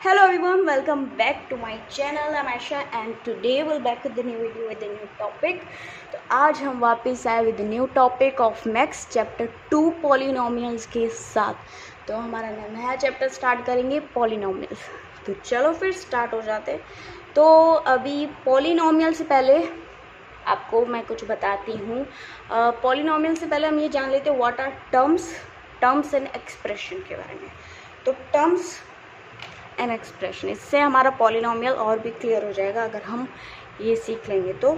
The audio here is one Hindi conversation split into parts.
Hello everyone, welcome back to my channel. I'm Aisha and today we'll back with the new video with the new topic. तो आज हम वापस आए with the new topic of Max chapter 2 polynomials के साथ। तो हमारा नया चैप्टर स्टार्ट करेंगे polynomials। तो चलो फिर स्टार्ट हो जाते। तो अभी polynomial से पहले आपको मैं कुछ बताती हूँ। polynomial से पहले हम ये जान लेते हैं what are terms and expression के बारे में। तो terms एन एक्सप्रेशन, इससे हमारा पॉलिनोमियल और भी क्लियर हो जाएगा अगर हम ये सीख लेंगे। तो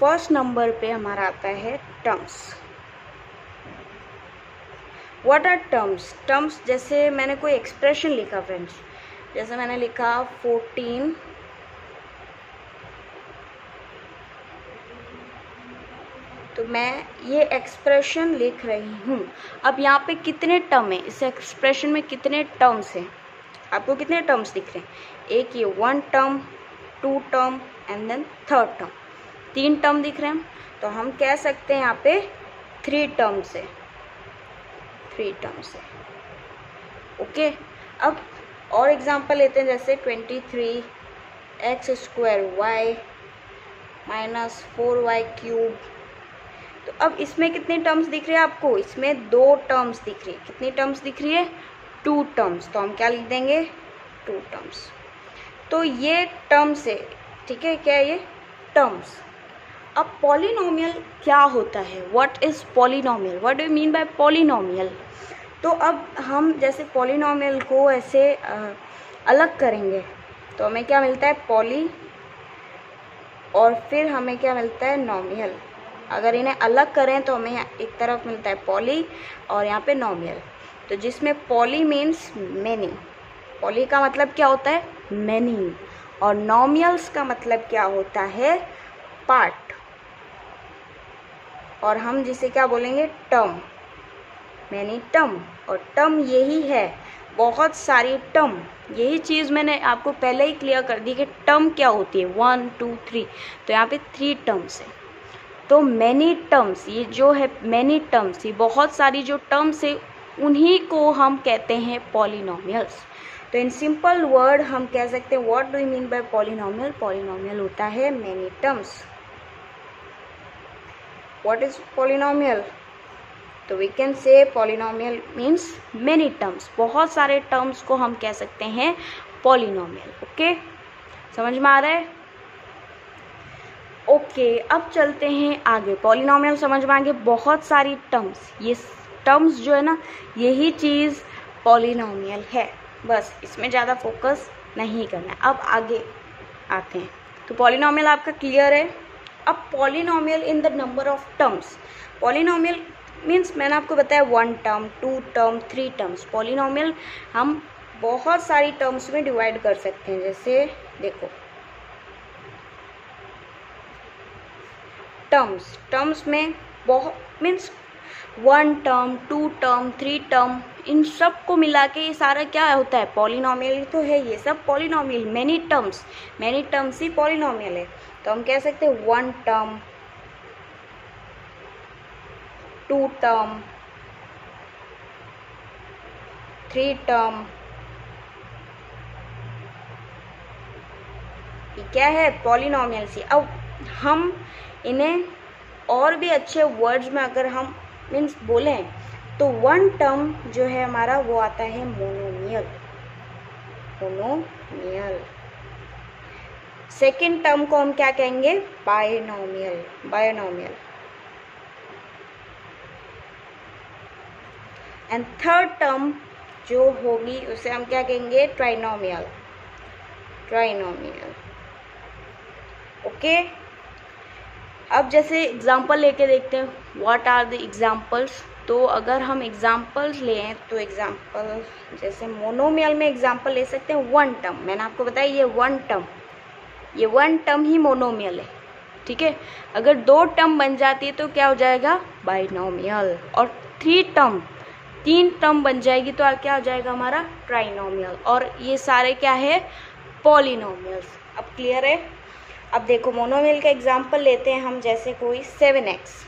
फर्स्ट नंबर पे हमारा आता है terms. What are terms? Terms जैसे मैंने कोई एक्सप्रेशन लिखा फ्रेंड्स, जैसे मैंने लिखा 14 तो मैं ये एक्सप्रेशन लिख रही हूँ। अब यहाँ पे कितने टर्म है, इस एक्सप्रेशन में कितने टर्म्स हैं? आपको कितने टर्म्स दिख रहे हैं? एक ये 1 term, 2 term and then 3rd term, 3 term दिख रहे हैं। तो हम कह सकते हैं यहाँ पे 3 टर्म्स है, 3 टर्म्स है। ओके, अब और एग्जांपल लेते हैं, जैसे 23 x² y minus 4y cube. तो अब इसमें कितने टर्म्स दिख रहे हैं आपको? इसमें 2 टर्म्स दिख रही है। कितनी टर्म्स दिख रही है? 2 टर्म्स। तो हम क्या लिख देंगे? 2 टर्म्स। तो ये टर्म्स है, ठीक है, क्या है ये? टर्म्स। अब पॉलिनोमियल क्या होता है? What is polynomial? What do you mean by polynomial? तो अब हम जैसे पॉलिनोमियल को ऐसे अलग करेंगे तो हमें क्या मिलता है? पॉली, और फिर हमें क्या मिलता है? नोमियल। अगर इन्हें अलग करें तो हमें एक तरफ मिलता है पॉली और यहाँ पे नोमियल। तो जिसमें पॉली मीन्स मैनी, पॉली का मतलब क्या होता है? मैनी, और नोमियल्स का मतलब क्या होता है? पार्ट। और हम जिसे क्या बोलेंगे? Term, many term. और टर्म यही है, बहुत सारी टर्म। यही चीज़ मैंने आपको पहले ही क्लियर कर दी कि टर्म क्या होती है। 1 2 3, तो यहाँ पे 3 टर्म्स है। तो मैनी टर्म्स, ये जो है मैनी टर्म्स, ये बहुत सारी जो टर्म्स है उन्हीं को हम कहते हैं पॉलिनोमियल्स। तो इन सिंपल वर्ड हम कह सकते हैं what do you mean by polynomial? Polynomial होता है many terms. What is polynomial? तो we can say polynomial means many terms, बहुत सारे टर्म्स को हम कह सकते हैं पॉलिनोमियल। ओके, समझ में आ रहा है? ओके, अब चलते हैं आगे। पॉलिनोमियल समझ में आगे, बहुत सारी टर्म्स, ये टर्म्स जो है ना, यही चीज़ पॉलिनोमियल है। बस इसमें ज़्यादा फोकस नहीं करना है। अब आगे आते हैं। तो पॉलिनोमियल आपका क्लियर है। अब polynomial in the number of terms. Polynomial means मैंने आपको बताया 1 टर्म, 2 टर्म, 3 टर्म्स। पॉलिनोमियल हम बहुत सारी टर्म्स में डिवाइड कर सकते हैं। जैसे देखो, टर्म्स में बहुत मीन्स 1 टर्म, 2 टर्म, 3 टर्म, इन सब को मिला के ये सारा क्या होता है? पॉलिनोमियल ही तो है। ये सब पॉलिनोमियल, मैनी टर्म्स ही पॉलिनोमियल है। तो हम कह सकते हैं 1 टर्म, 2 टर्म, 3 टर्म, ये क्या है? पॉलिनोमियल सी। अब हम इन्हें और भी अच्छे वर्ड्स में अगर हम मीन्स बोलें तो 1 टर्म जो है हमारा वो आता है मोनोमियल। सेकेंड टर्म को हम क्या कहेंगे? बायनोमियल। एंड 3rd टर्म जो होगी उसे हम क्या कहेंगे? ट्राइनोमियल। ओके, अब जैसे एग्जाम्पल लेके देखते हैं व्हाट आर द एग्जाम्पल्स। तो अगर हम एग्जाम्पल्स लें तो एग्जाम्पल जैसे मोनोमियल में एग्जाम्पल ले सकते हैं 1 टर्म। मैंने आपको बताया ये 1 टर्म ही मोनोमियल है, ठीक है। अगर 2 टर्म बन जाती है तो क्या हो जाएगा? बाइनोमियल। और 3 टर्म बन जाएगी तो क्या हो जाएगा हमारा? ट्राइनोमियल। और ये सारे क्या है? पॉलिनोमियल्स। अब क्लियर है? अब देखो मोनोमियल का एग्जाम्पल लेते हैं हम, जैसे कोई 7x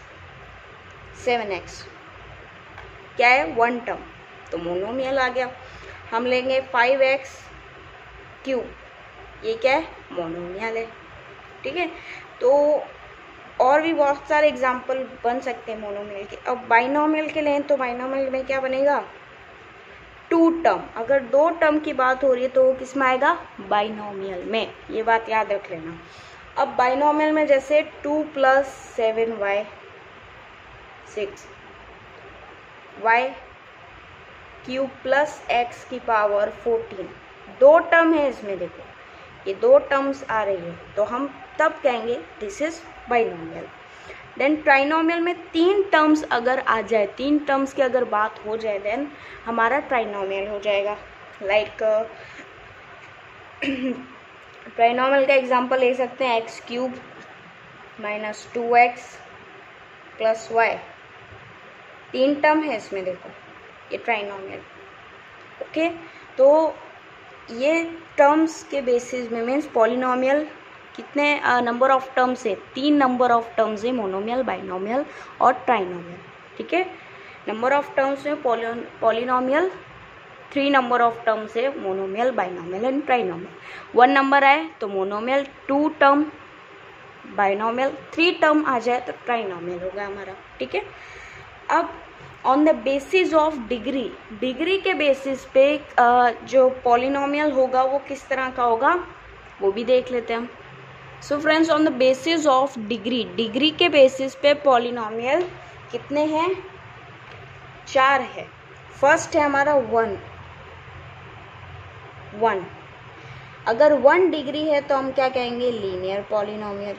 क्या है? 1 टर्म, तो मोनोमियल आ गया। हम लेंगे 5x क्यूब, ये क्या है, मोनोमियल है। ठीक है, तो और भी बहुत सारे एग्जाम्पल बन सकते हैं मोनोमियल के। अब बाइनोमियल के लें तो बाइनोमियल में क्या बनेगा, 2 टर्म। अगर 2 टर्म की बात हो रही है तो वो किस में आएगा, बाइनोमियल में, ये बात याद रख लेना। अब बाइनोमियल में जैसे 2 + 7y 6 y cube plus x की पावर 14, 2 टर्म है इसमें, देखो ये 2 टर्म्स आ रही है, तो हम तब कहेंगे this is binomial. Then trinomial में 3 टर्म्स अगर आ जाए, 3 टर्म्स की अगर बात हो जाए, देन हमारा ट्राइनोमियल हो जाएगा। लाइक ट्राइनोमियल का एग्जांपल ले सकते हैं x³ - 2x + y, 3 टर्म है इसमें, देखो ये ट्राइनोमियल। ओके, तो ये टर्म्स के बेसिस में मीन्स पॉलिनोमियल कितने नंबर ऑफ टर्म्स है, 3 नंबर ऑफ टर्म्स है, मोनोमियल, बाइनोमियल और ट्राइनोमियल। ठीक है, नंबर ऑफ टर्म्स में पॉलिनोमियल 3 नंबर ऑफ टर्म्स है, monomial, binomial and trinomial. 1 number आए तो मोनोमियल, 2 टर्म बाइनोमियल, 3 टर्म आ जाए तो ट्राइनोमियल होगा हमारा। ठीक है, अब on the basis of degree, degree के बेसिस पे जो पॉलिनोमियल होगा वो किस तरह का होगा वो भी देख लेते हैं हम। So friends, on the basis of degree, degree के बेसिस पे पॉलिनोमियल कितने हैं, 4 है। फर्स्ट है हमारा 1। अगर 1 डिग्री है तो हम क्या कहेंगे, लीनियर पॉलिनोमियल।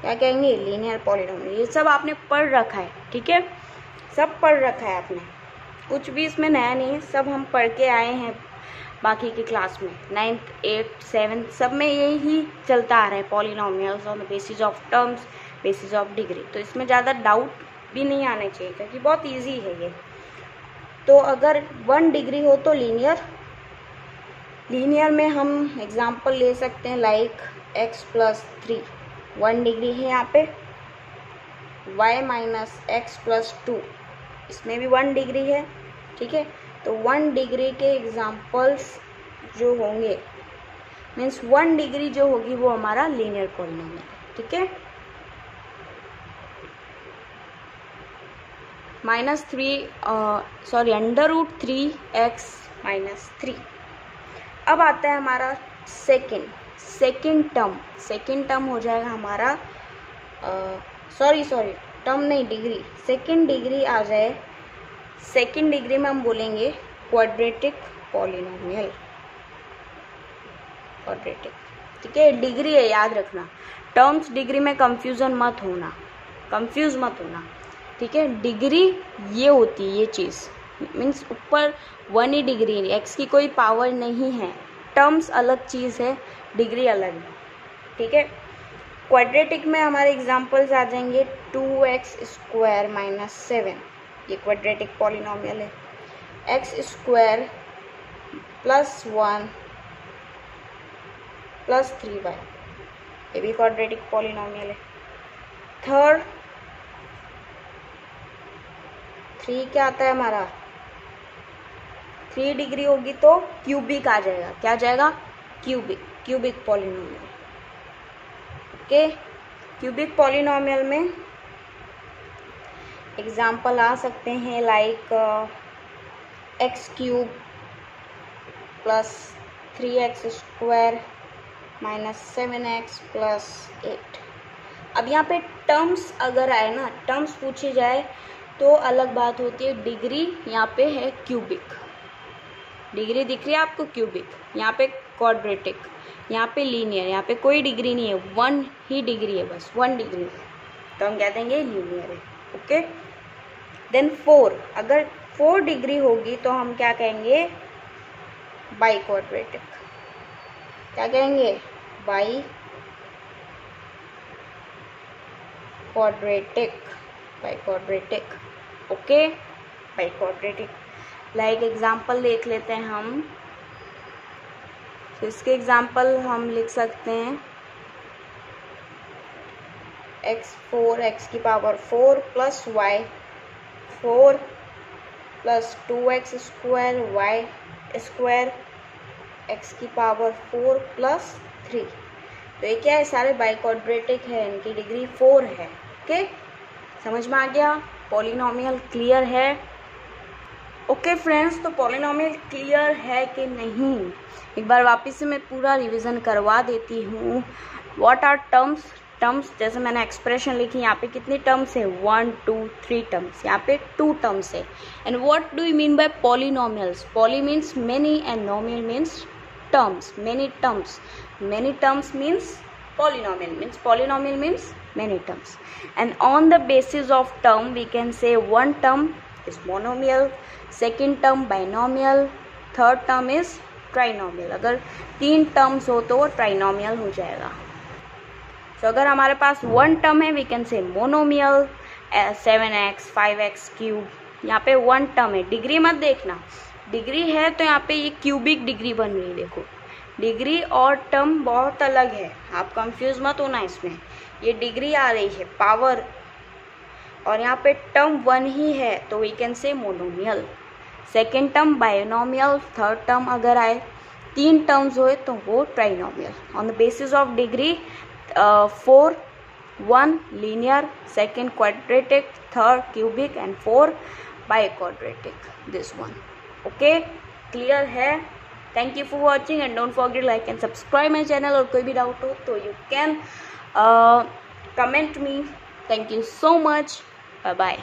क्या कहेंगे, लीनियर पॉलिनोमियल। ये सब आपने पढ़ रखा है, ठीक है, सब पढ़ रखा है आपने, कुछ भी इसमें नया नहीं है, सब हम पढ़ के आए हैं बाकी की क्लास में, 9th 8th 7th सब में यही चलता आ रहा है, polynomials on the basis of terms, basis of degree. तो इसमें ज़्यादा डाउट भी नहीं आना चाहिए क्योंकि बहुत इजी है ये। तो अगर 1 डिग्री हो तो लीनियर, लीनियर में हम एग्जांपल ले सकते हैं लाइक x + 3, 1 डिग्री है यहाँ पे, y - x + 2, इसमें भी 1 डिग्री है। ठीक है, तो 1 डिग्री के एग्जांपल्स जो होंगे मीन्स 1 डिग्री जो होगी वो हमारा लीनियर पॉलिनोमियल है। ठीक है, √3x - 3। अब आता है हमारा सेकेंड टर्म हो जाएगा हमारा टर्म नहीं, डिग्री, सेकेंड डिग्री आ जाए। सेकेंड डिग्री में हम बोलेंगे क्वाड्रेटिक पॉलिनोमियल, क्वाड्रेटिक। ठीक है, डिग्री है, याद रखना, टर्म्स डिग्री में कंफ्यूज मत होना। ठीक है, डिग्री ये होती है, ये चीज़ मीन्स ऊपर 1 ही डिग्री, एक्स की कोई पावर नहीं है, टर्म्स अलग चीज़ है, डिग्री अलग है। ठीक है, क्वाड्रेटिक में हमारे एग्जांपल्स आ जाएंगे 2x² - 7, ये क्वाड्रेटिक पॉलिनोमियल है। x² + 1 + 3y, ये भी क्वाड्रेटिक पॉलिनोमियल है। थर्ड 3 क्या आता है हमारा, 3 डिग्री होगी तो क्यूबिक आ जाएगा। क्या आ जाएगा, cubic polynomial. Okay, cubic polynomial में एग्जाम्पल आ सकते हैं लाइक x³ + 3x² - 7x + 8। अब यहाँ पे टर्म्स अगर आए ना, टर्म्स पूछी जाए तो अलग बात होती है। डिग्री यहाँ पे है क्यूबिक, डिग्री दिख रही है आपको, क्यूबिक, यहाँ पे क्वाड्रेटिक, यहाँ पे लीनियर, यहाँ पे कोई डिग्री नहीं है, 1 ही डिग्री है, बस 1 डिग्री, तो हम कह देंगे लीनियर है। ओके, देन 4, अगर 4 डिग्री होगी तो हम क्या कहेंगे, बाई क्वाड्रेटिक। क्या कहेंगे, by quadratic. Okay, by quadratic. Like example देख लेते हैं हम, तो इसके एग्जाम्पल हम लिख सकते हैं x की power 4 + y 4 + 2x² y² x की पावर 4 प्लस 3। तो ये क्या है, सारे बाइक्वाड्रेटिक है, इनकी डिग्री 4 है। ओके, समझ में आ गया? पॉलिनोमियल क्लियर है? ओके फ्रेंड्स, तो पॉलिनोमियल क्लियर है कि नहीं, एक बार वापस से मैं पूरा रिवीजन करवा देती हूँ। What are terms? टर्म्स जैसे मैंने एक्सप्रेशन लिखी, यहाँ पे कितनी टर्म्स है? 1 2 3 टर्म्स, यहाँ पे 2 टर्म्स है। And what do you mean bye polynomials? Poly means many and नोमियल means terms, many terms. Many terms means polynomial means many terms. And on the basis of term we can say one term is monomial, second term binomial, third term is trinomial. अगर 3 terms हो तो वो trinomial हो जाएगा। तो अगर हमारे पास one term है we can say monomial, 7x 5x cube. यहाँ पे one term है, डिग्री मत देखना, डिग्री है तो यहाँ पे ये क्यूबिक डिग्री बन रही है। देखो, डिग्री और टर्म बहुत अलग है, आप कंफ्यूज मत होना इसमें। ये डिग्री आ रही है पावर, और यहाँ पे टर्म 1 ही है तो we can say monomial. Second term binomial, third term अगर आए 3 टर्म्स होए तो वो trinomial. On the basis of degree 4 1 linear, second quadratic, third cubic and 4 biquadratic, this one. Okay, clear है? Thank you for watching and don't forget like and subscribe my channel. और कोई भी डाउट हो तो you can comment me. Thank you so much, bye bye.